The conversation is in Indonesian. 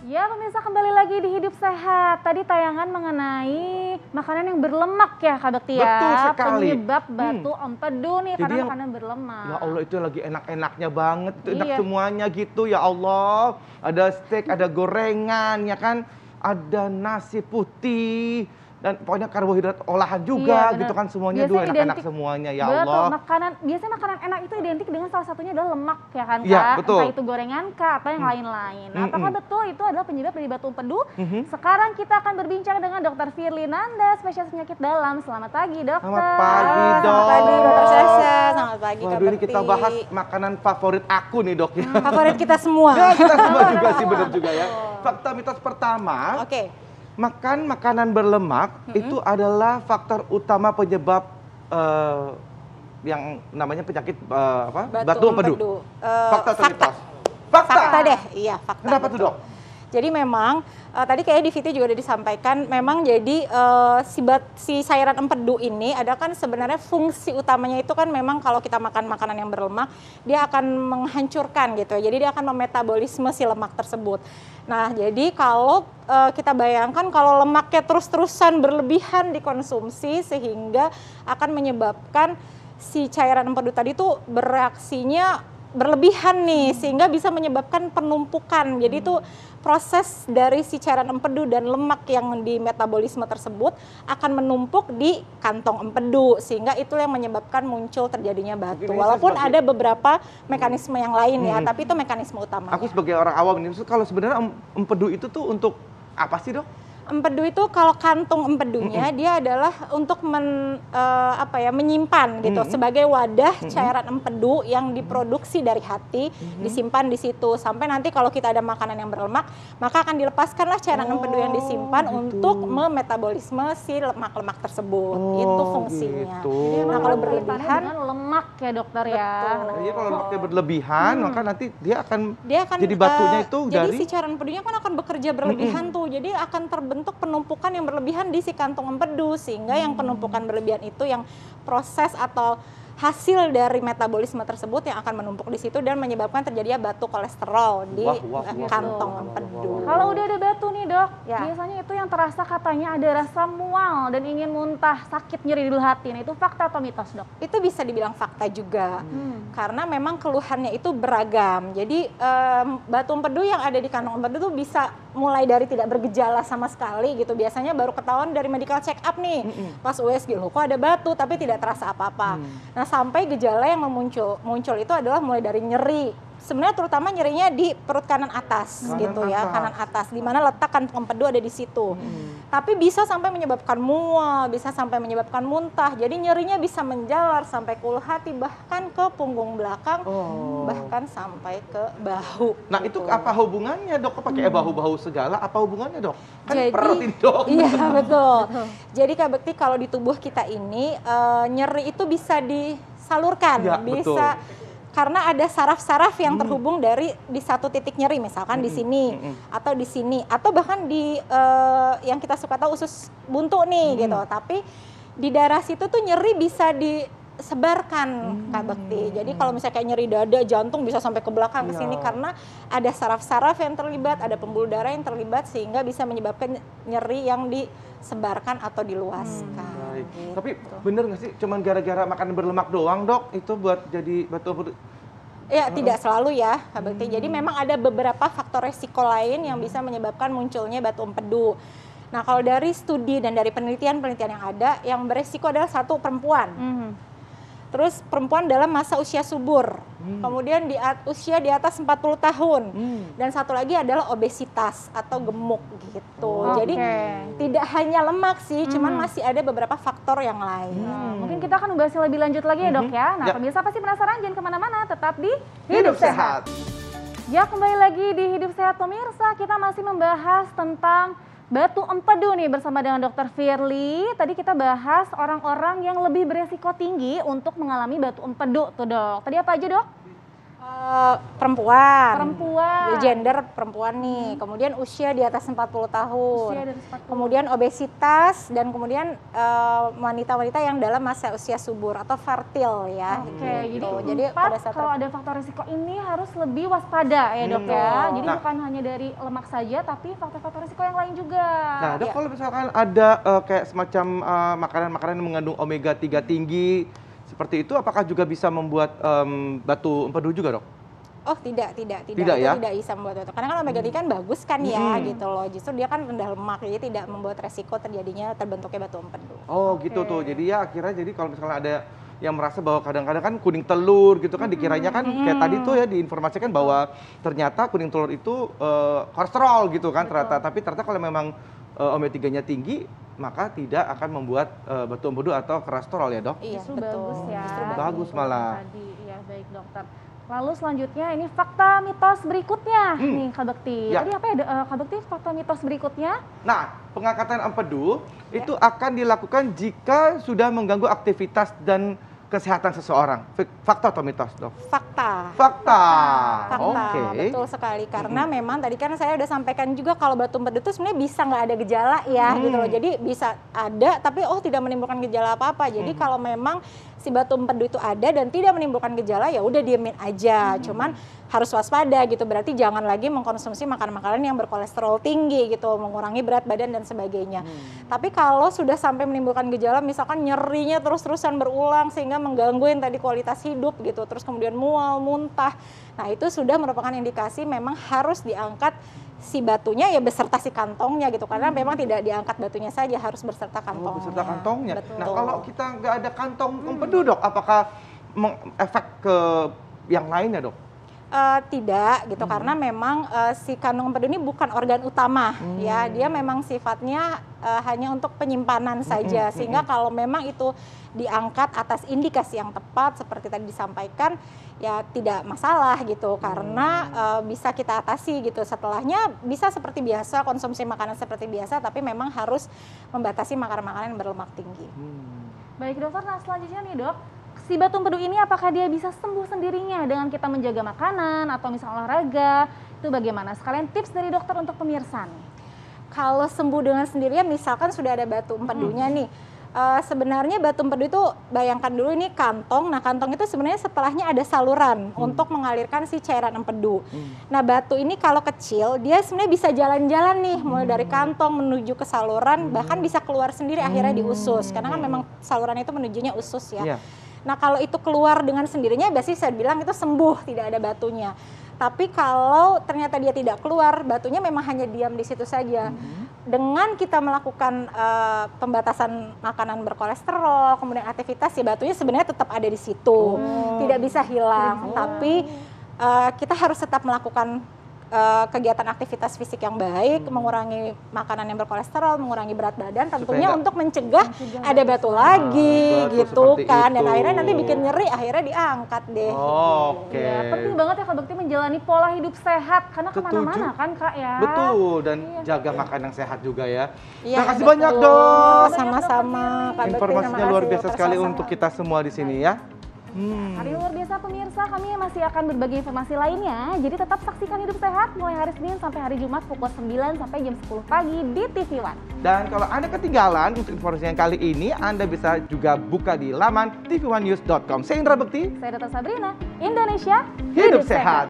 Ya pemirsa, kembali lagi di Hidup Sehat. Tadi tayangan mengenai makanan yang berlemak ya Kak Bekti ya. Betul sekali. Penyebab batu empedu nih Jadi karena makanan berlemak. Ya Allah, itu lagi enak-enaknya banget. Itu enak Iya. semuanya gitu ya Allah. Ada steak, ada gorengan ya kan. Ada nasi putih. Dan pokoknya karbohidrat olahan juga Iya, gitu kan. Semuanya biasanya enak-enak identik. semuanya ya Betul, Allah. biasanya makanan enak itu identik dengan salah satunya adalah lemak ya kan Kak? Iya, betul. Entah itu gorengan Kak atau yang lain-lain. Nah, apakah betul itu adalah penyebab dari batu empedu? Mhm. Sekarang kita akan berbincang dengan Dr. Firly Nanda, spesialis penyakit dalam. Selamat pagi dokter. Selamat pagi dok. Selamat pagi Dr. Sasha, selamat pagi Kak Waduh, ini kita Bekti. bahas makanan favorit aku nih dok ya. Favorit kita semua. Ya, kita semua juga sih, benar juga ya. Fakta mitos pertama. Oke. Makan makanan berlemak itu adalah faktor utama penyebab yang namanya penyakit batu empedu. Fakta atau mitos? Fakta deh, iya fakta. Kenapa tuh betul. dok? Jadi memang tadi kayaknya di video juga udah disampaikan, memang jadi si cairan empedu ini ada kan sebenarnya fungsi utamanya itu kan memang kalau kita makan makanan yang berlemak, dia akan menghancurkan gitu ya. Jadi dia akan memetabolisme si lemak tersebut. Nah, jadi kalau kita bayangkan kalau lemaknya terus-terusan berlebihan dikonsumsi sehingga akan menyebabkan si cairan empedu tadi tuh bereaksinya berlebihan nih sehingga bisa menyebabkan penumpukan. Jadi itu proses dari si cairan empedu dan lemak yang di metabolisme tersebut akan menumpuk di kantong empedu sehingga itu yang menyebabkan muncul terjadinya batu. Walaupun ada beberapa mekanisme yang lain ya, tapi itu mekanisme utamanya. Aku sebagai orang awam ini, kalau sebenarnya empedu itu tuh untuk apa sih dok? Empedu itu kalau kantung empedunya dia adalah untuk menyimpan gitu sebagai wadah cairan empedu yang diproduksi dari hati, disimpan di situ sampai nanti kalau kita ada makanan yang berlemak maka akan dilepaskanlah cairan empedu yang disimpan untuk memetabolisme si lemak-lemak tersebut. Itu fungsinya. Gitu. Nah, kalau berlebihan dengan lemak ya dokter ya. Betul. Iya, kalau lemaknya berlebihan maka nanti dia akan jadi jadi batunya itu jadi dari si cairan empedunya kan akan bekerja berlebihan tuh, jadi akan terbentuk penumpukan yang berlebihan di si kantong empedu sehingga yang penumpukan berlebihan itu yang proses atau hasil dari metabolisme tersebut yang akan menumpuk di situ dan menyebabkan terjadinya batu kolesterol di kantong empedu. Kalau udah ada batu nih dok, Ya. biasanya itu yang terasa katanya ada rasa mual dan ingin muntah, sakit nyeri di hati. Nah itu fakta atau mitos dok? Itu bisa dibilang fakta juga karena memang keluhannya itu beragam. Jadi batu empedu yang ada di kantong empedu itu bisa mulai dari tidak bergejala sama sekali gitu. Biasanya baru ketahuan dari medical check up nih. Pas USG loh kok ada batu tapi tidak terasa apa-apa. Nah, sampai gejala yang muncul itu adalah mulai dari nyeri. Sebenarnya terutama nyerinya di perut kanan atas kanan atas di mana letak kantong empedu ada di situ. Tapi bisa sampai menyebabkan mual, bisa sampai menyebabkan muntah. Jadi nyerinya bisa menjalar sampai ke ulu hati bahkan ke punggung belakang, bahkan sampai ke bahu. Nah, itu apa hubungannya dok? Kok pakai bahu-bahu segala? Apa hubungannya dok? Kan Jadi, perut ini dok. Iya betul. Jadi Kak Bekti kalau di tubuh kita ini nyeri itu bisa disalurkan, Ya, bisa karena ada saraf-saraf yang terhubung dari di satu titik nyeri, misalkan di sini atau bahkan di yang kita suka tahu usus buntu nih gitu. Tapi di daerah situ tuh nyeri bisa disebarkan Kak Bekti. Jadi kalau misalnya kayak nyeri dada, jantung bisa sampai ke belakang ke sini karena ada saraf-saraf yang terlibat, ada pembuluh darah yang terlibat sehingga bisa menyebabkan nyeri yang disebarkan atau diluaskan. Gitu. Tapi bener nggak sih cuman gara-gara makan berlemak doang dok itu buat jadi batu empedu? Ya tidak selalu ya Kak Bekti. Jadi memang ada beberapa faktor resiko lain yang bisa menyebabkan munculnya batu empedu. Nah kalau dari studi dan dari penelitian-penelitian yang ada, yang beresiko adalah satu perempuan. Terus perempuan dalam masa usia subur, kemudian usia di atas 40 tahun, dan satu lagi adalah obesitas atau gemuk gitu. Jadi tidak hanya lemak sih, cuman masih ada beberapa faktor yang lain. Mungkin kita akan membahasnya lebih lanjut lagi ya dok ya. Nah pemirsa pasti penasaran, jangan kemana-mana, tetap di Hidup Sehat. Ya kembali lagi di Hidup Sehat pemirsa, kita masih membahas tentang batu empedu nih bersama dengan Dr. Firly. Tadi kita bahas orang-orang yang lebih beresiko tinggi untuk mengalami batu empedu tuh dok. Tadi apa aja dok? Perempuan. Perempuan. Gender perempuan nih. Kemudian usia di atas 40 tahun. Usia dari 40. Kemudian obesitas dan kemudian wanita-wanita yang dalam masa usia subur atau fertil ya. Oke, gitu. jadi pada saat kalau ada faktor risiko ini harus lebih waspada ya dok ya. Jadi bukan hanya dari lemak saja, tapi faktor-faktor risiko yang lain juga. Nah, dok, kalau misalkan ada kayak semacam makanan-makanan yang mengandung omega 3 tinggi seperti itu, apakah juga bisa membuat batu empedu juga, dok? Oh tidak itu ya? tidak bisa membuat batu. Karena kan omega 3 kan bagus kan ya gitu loh. Justru dia kan rendah lemak, jadi tidak membuat resiko terbentuknya batu empedu. Oh gitu tuh. Jadi ya akhirnya kalau misalnya ada yang merasa bahwa kadang-kadang kan kuning telur gitu kan dikiranya kan kayak tadi tuh ya diinformasikan bahwa ternyata kuning telur itu kolesterol gitu kan ternyata. Tapi ternyata kalau memang omega 3-nya tinggi maka tidak akan membuat batu empedu atau kolesterol ya, dok? Iya, Justru betul. bagus ya. Justru bagus malah. Tadi ya baik dokter. Lalu selanjutnya ini fakta mitos berikutnya nih Kak Bekti. Ya. Tadi apa ya Kak Bekti fakta mitos berikutnya? Nah, pengangkatan empedu itu akan dilakukan jika sudah mengganggu aktivitas dan kesehatan seseorang. Fakta atau mitos, dok? Fakta. Fakta. Fakta, betul sekali. Karena memang tadi kan saya udah sampaikan juga kalau batu empedu itu sebenarnya bisa nggak ada gejala ya gitu loh. Jadi bisa ada tapi tidak menimbulkan gejala apa-apa. Jadi kalau memang si batu empedu itu ada dan tidak menimbulkan gejala ya udah diemin aja. Cuman harus waspada gitu. Berarti jangan lagi mengkonsumsi makanan-makanan yang berkolesterol tinggi gitu, mengurangi berat badan dan sebagainya. Tapi kalau sudah sampai menimbulkan gejala misalkan nyerinya terus-terusan berulang sehingga mengganggu yang tadi kualitas hidup gitu, terus kemudian mual, muntah. Nah, itu sudah merupakan indikasi memang harus diangkat si batunya ya beserta si kantongnya gitu. Karena memang tidak diangkat batunya saja, harus beserta kantongnya. Beserta kantongnya. Betul. Nah, kalau kita nggak ada kantong empedu, dok, apakah mengefek ke yang lainnya, dok? Tidak gitu karena memang si kantong empedu ini bukan organ utama ya, dia memang sifatnya hanya untuk penyimpanan saja sehingga kalau memang itu diangkat atas indikasi yang tepat seperti tadi disampaikan ya tidak masalah gitu karena bisa kita atasi gitu. Setelahnya bisa seperti biasa konsumsi makanan seperti biasa tapi memang harus membatasi makanan-makanan yang berlemak tinggi. Baik dokter, nah selanjutnya nih dok, si batu empedu ini apakah dia bisa sembuh sendirinya dengan kita menjaga makanan atau misalnya olahraga? Itu bagaimana? Sekalian tips dari dokter untuk pemirsa nih. Kalau sembuh dengan sendirinya misalkan sudah ada batu empedunya nih, sebenarnya batu empedu itu bayangkan dulu ini kantong. Nah kantong itu sebenarnya setelahnya ada saluran untuk mengalirkan si cairan empedu. Nah batu ini kalau kecil dia sebenarnya bisa jalan-jalan nih mulai dari kantong menuju ke saluran bahkan bisa keluar sendiri akhirnya di usus karena kan memang saluran itu menujunya usus ya. Nah kalau itu keluar dengan sendirinya biasanya saya bilang itu sembuh, tidak ada batunya. Tapi kalau ternyata dia tidak keluar, batunya memang hanya diam di situ saja. Dengan kita melakukan pembatasan makanan berkolesterol, kemudian aktivitas, si batunya sebenarnya tetap ada di situ, tidak bisa hilang. Tapi kita harus tetap melakukan kegiatan aktivitas fisik yang baik, mengurangi makanan yang berkolesterol, mengurangi berat badan, tentunya untuk mencegah ada batu lagi gitu kan. Dan akhirnya nanti bikin nyeri, akhirnya diangkat deh. Oke. Ya, penting banget ya Kak Bekti menjalani pola hidup sehat karena kemana-mana kan Kak ya. Betul, dan jaga makan yang sehat juga ya. Iya, Terima kasih banyak, dok. Sama-sama Kak Bekti, Informasinya terima luar kasih biasa atas sekali wawasannya. untuk kita semua di sini ya. Hari luar biasa pemirsa, kami masih akan berbagi informasi lainnya. Jadi tetap saksikan Hidup Sehat mulai hari Senin sampai hari Jumat pukul 9 sampai jam 10 pagi di TV One. Dan kalau Anda ketinggalan untuk informasi yang kali ini, Anda bisa juga buka di laman tv1news.com. Saya Indra Bekti. Saya Dr. Sabrina, Indonesia Hidup sehat.